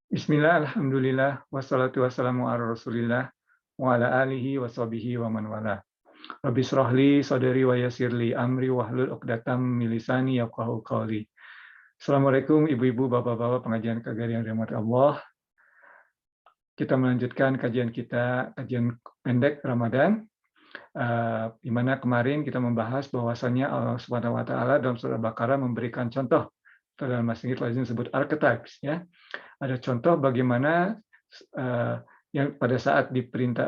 Bismillah, alhamdulillah, wassalatu wassalamu ala rasulillah, wa ala alihi wa sahbihi wa man wala. Rabbi shrahli sadri wa yassirli amri wahlul 'uqdatam min lisani yafqahu qawli. Assalamualaikum ibu-ibu, bapak-bapak pengajian KGRI yang dirahmati Allah. Kita melanjutkan kajian kita, kajian pendek Ramadan, di mana kemarin kita membahas bahwasannya Allah Subhanahu wa taala dalam surah Baqarah memberikan contoh dalam bahasa Inggris lazim disebut archetypes, ya. Ada contoh bagaimana yang pada saat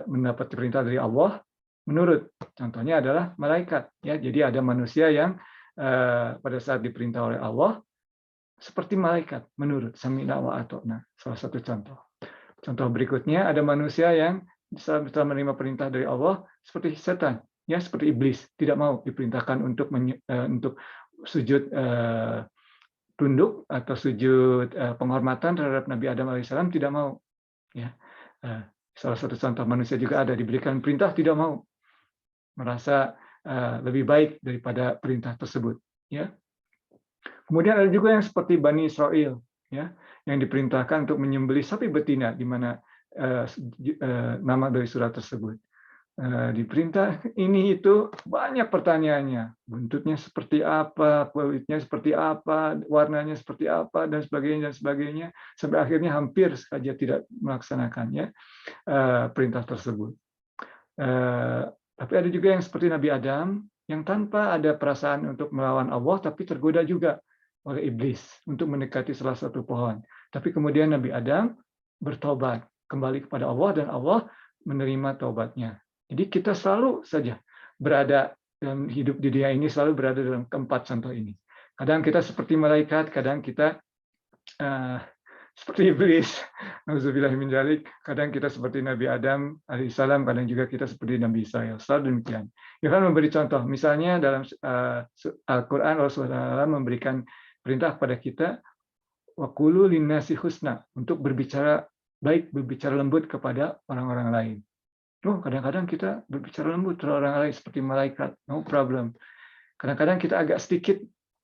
mendapat perintah dari Allah menurut. Contohnya adalah malaikat, ya. Jadi ada manusia yang pada saat diperintah oleh Allah seperti malaikat menurut, sami'na wa ata'na. Salah satu contoh. Contoh berikutnya ada manusia yang setelah menerima perintah dari Allah seperti setan, ya, seperti iblis, tidak mau diperintahkan untuk sujud tunduk atau sujud penghormatan terhadap Nabi Adam alaihissalam, tidak mau, ya. Salah satu contoh manusia juga ada diberikan perintah tidak mau, merasa lebih baik daripada perintah tersebut, ya. Kemudian ada juga yang seperti Bani Israel, ya, yang diperintahkan untuk menyembelih sapi betina, di mana nama dari surat tersebut. Diperintah ini itu banyak pertanyaannya, buntutnya seperti apa, kulitnya seperti apa, warnanya seperti apa, dan sebagainya, sampai akhirnya hampir saja tidak melaksanakannya perintah tersebut. Tapi ada juga yang seperti Nabi Adam yang tanpa ada perasaan untuk melawan Allah, tapi tergoda juga oleh iblis untuk mendekati salah satu pohon. Tapi kemudian Nabi Adam bertobat kembali kepada Allah dan Allah menerima taubatnya. Jadi kita selalu saja berada dalam hidup di dunia ini, selalu berada dalam keempat contoh ini. Kadang kita seperti malaikat, kadang kita seperti iblis. Nauzubillah min dzalik. Kadang kita seperti Nabi Adam alaihissalam, kadang juga kita seperti Nabi Isa. Selalu demikian. Yohanes memberi contoh. Misalnya dalam Al-Quran, Rasulullah memberikan perintah kepada kita, waqulu linnasi husna, untuk berbicara baik, berbicara lembut kepada orang-orang lain. Kadang-kadang kita berbicara lembut terhadap orang lain seperti malaikat, no problem. Kadang-kadang kita agak sedikit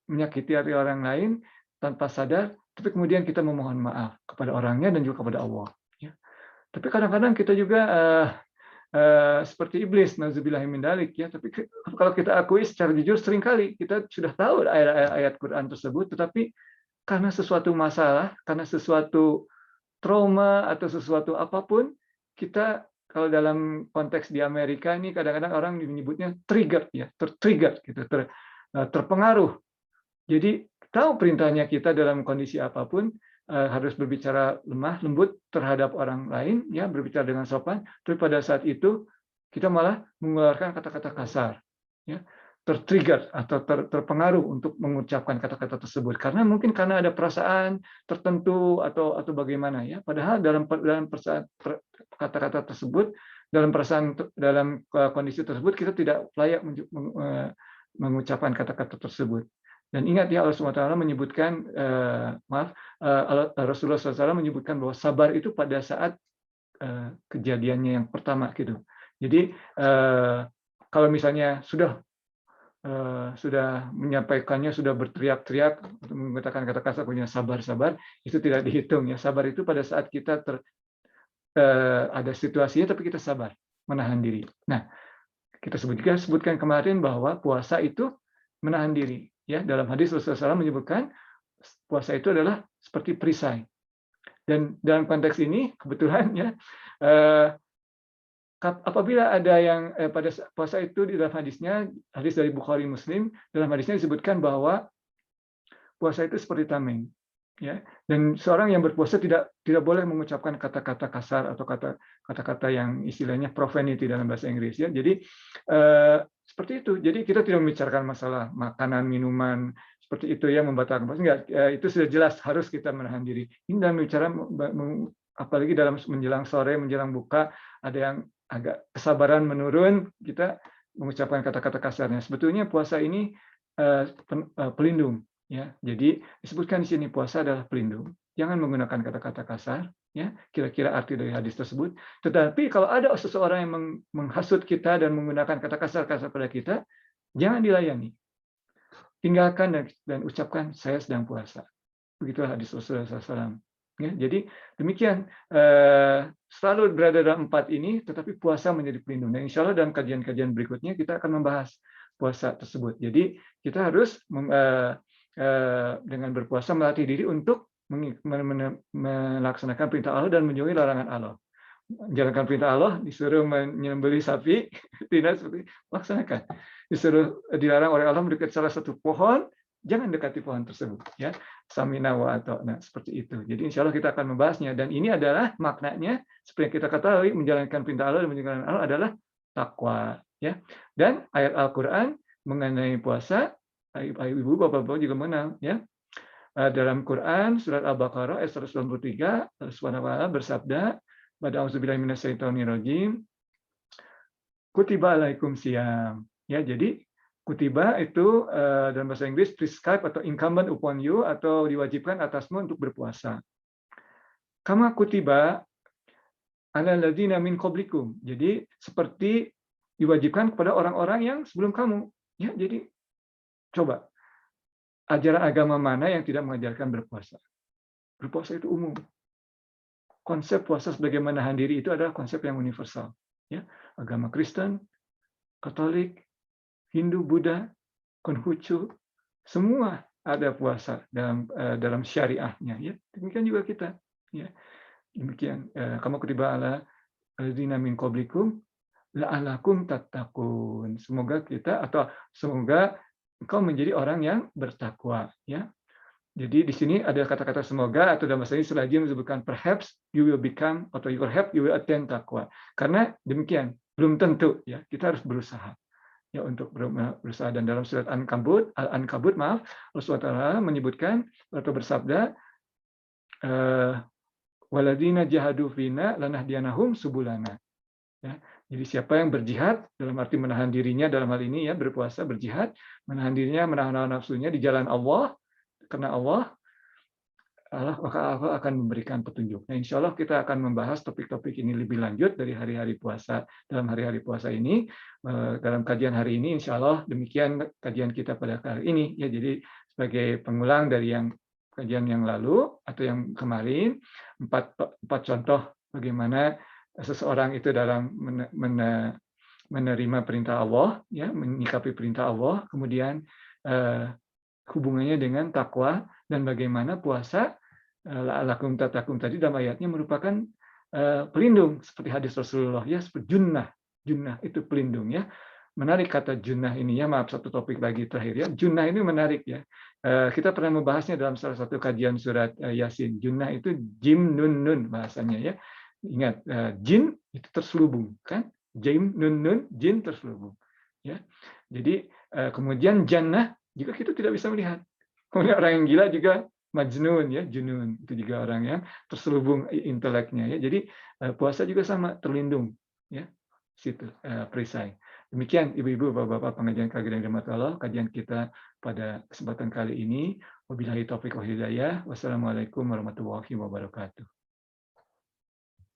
menyakiti hati orang lain tanpa sadar, tapi kemudian kita memohon maaf kepada orangnya dan juga kepada Allah. Ya. Tapi kadang-kadang kita juga seperti iblis, nauzubillah min dzalik, ya. Tapi kalau kita akui secara jujur, seringkali kita sudah tahu ayat-ayat Quran tersebut, tetapi karena sesuatu masalah, karena sesuatu trauma atau sesuatu apapun, kita, kalau dalam konteks di Amerika ini kadang-kadang orang menyebutnya trigger, ya, tertrigger gitu, terpengaruh. Jadi tahu perintahnya kita dalam kondisi apapun harus berbicara lemah lembut terhadap orang lain, ya, berbicara dengan sopan, tapi pada saat itu kita malah mengeluarkan kata-kata kasar, ya, tertrigger atau terpengaruh untuk mengucapkan kata-kata tersebut karena ada perasaan tertentu atau bagaimana, ya. Padahal dalam kata-kata tersebut, dalam kondisi tersebut kita tidak layak mengucapkan kata-kata tersebut. Dan ingat, ya, Allah SWT menyebutkan, Rasulullah SAW menyebutkan bahwa sabar itu pada saat kejadiannya yang pertama, gitu. Jadi kalau misalnya sudah menyampaikannya, sudah berteriak-teriak untuk mengatakan kata kasar, punya sabar, itu tidak dihitung, ya. Sabar itu pada saat kita ada situasinya tapi kita sabar, menahan diri. Nah, kita sebutkan kemarin bahwa puasa itu menahan diri, ya. Dalam hadis Rasulullah SAW menyebutkan puasa itu adalah seperti perisai. Dan dalam konteks ini kebetulan, ya, apabila ada yang pada puasa itu, di dalam hadisnya, hadis dari Bukhari Muslim, dalam hadisnya disebutkan bahwa puasa itu seperti tameng, ya. Dan seorang yang berpuasa tidak boleh mengucapkan kata-kata kasar atau kata-kata yang istilahnya profanity dalam bahasa Inggris, ya. Jadi seperti itu. Jadi kita tidak membicarakan masalah makanan, minuman seperti itu, ya, membatalkan puasa. Enggak, itu sudah jelas harus kita menahan diri. Ini dalam bicara, apalagi dalam menjelang sore, menjelang buka, ada yang agak kesabaran menurun, kita mengucapkan kata-kata kasarnya. Sebetulnya puasa ini pelindung, ya. Jadi disebutkan di sini puasa adalah pelindung. Jangan menggunakan kata-kata kasar, ya. Kira-kira arti dari hadis tersebut. Tetapi kalau ada seseorang yang menghasut kita dan menggunakan kata kasar-kasar pada kita, jangan dilayani. Tinggalkan dan ucapkan, saya sedang puasa. Begitulah hadis Rasulullah SAW. Ya, jadi demikian, selalu berada dalam 4 ini, tetapi puasa menjadi pelindung. Dan insya Allah dalam kajian-kajian berikutnya kita akan membahas puasa tersebut. Jadi kita harus dengan berpuasa melatih diri untuk melaksanakan perintah Allah dan menjauhi larangan Allah. Menjalankan perintah Allah, disuruh menyembelih sapi, tidak seperti laksanakan. Disuruh dilarang oleh Allah mendekat salah satu pohon, jangan dekati pohon tersebut. Ya, samina wa ata'na, seperti itu. Jadi insya Allah kita akan membahasnya. Dan ini adalah maknanya, seperti yang kita ketahui, menjalankan perintah Allah dan menjalankan Allah adalah takwa. Ya. Dan ayat Al-Quran mengenai puasa, ibu bapak-bapak juga mengenal. Ya. Dalam Quran, surat Al-Baqarah ayat 193, Allah Subhanahu wa taala bersabda, pada auzubillahi minasyaitonirrajim, kutiba alaikum siyam. Ya, jadi kutiba itu dalam bahasa Inggris prescribe atau incumbent upon you atau diwajibkan atasmu untuk berpuasa. Kama kutiba ala ladzina min qablikum. Jadi seperti diwajibkan kepada orang-orang yang sebelum kamu. Ya, jadi coba ajaran agama mana yang tidak mengajarkan berpuasa? Berpuasa itu umum. Konsep puasa sebagai menahan diri itu adalah konsep yang universal. Ya, agama Kristen, Katolik, Hindu, Buddha, Konghucu, semua ada puasa dalam syariahnya. Ya, demikian juga kita. Ya, demikian. Kamu kutiba ala alladzina min qablikum la'allakum tattaqun. Semoga engkau menjadi orang yang bertakwa. Ya. Jadi di sini ada kata-kata semoga atau dalam bahasa Inggris lagi disebutkan perhaps you will become atau you will attain takwa. Karena demikian, belum tentu ya, kita harus berusaha. Ya untuk berusaha. Dan dalam surat Al-Ankabut, Allah SWT menyebutkan atau bersabda waladina jahadu fina lanahdiyanahum subulana. Ya, jadi siapa yang berjihad dalam arti menahan dirinya dalam hal ini ya berpuasa berjihad, menahan dirinya, menahan nafsunya di jalan Allah, karena Allah akan memberikan petunjuk. Nah, insya Allah kita akan membahas topik-topik ini lebih lanjut dari hari-hari puasa dalam hari-hari puasa ini dalam kajian hari ini. Insya Allah demikian kajian kita pada kali ini. Ya, jadi sebagai pengulang dari kajian yang lalu atau yang kemarin, empat contoh bagaimana seseorang itu dalam menerima perintah Allah, ya, menyikapi perintah Allah, kemudian hubungannya dengan takwa dan bagaimana puasa la'allakum tattaqun tadi dalam ayatnya merupakan pelindung seperti hadis Rasulullah ya, seperti junnah itu pelindung ya. Menarik kata junnah ini ya, maaf satu topik lagi terakhir ya. Junnah ini menarik ya. Kita pernah membahasnya dalam salah satu kajian surat Yasin. Junnah itu jim nun nun bahasanya ya. Ingat jin itu terselubung kan? Jim nun nun jin terselubung ya. Jadi kemudian jannah juga kita tidak bisa melihat. Kemudian orang yang gila juga majnun ya, junun itu juga orang yang terselubung inteleknya ya. Jadi puasa juga sama terlindung ya. Situ perisai. Demikian ibu-ibu, bapak-bapak pengajian kajian rahmat Allah, kajian kita pada kesempatan kali ini. Wabillahi taufiq wal hidayah. Wassalamualaikum warahmatullahi wabarakatuh.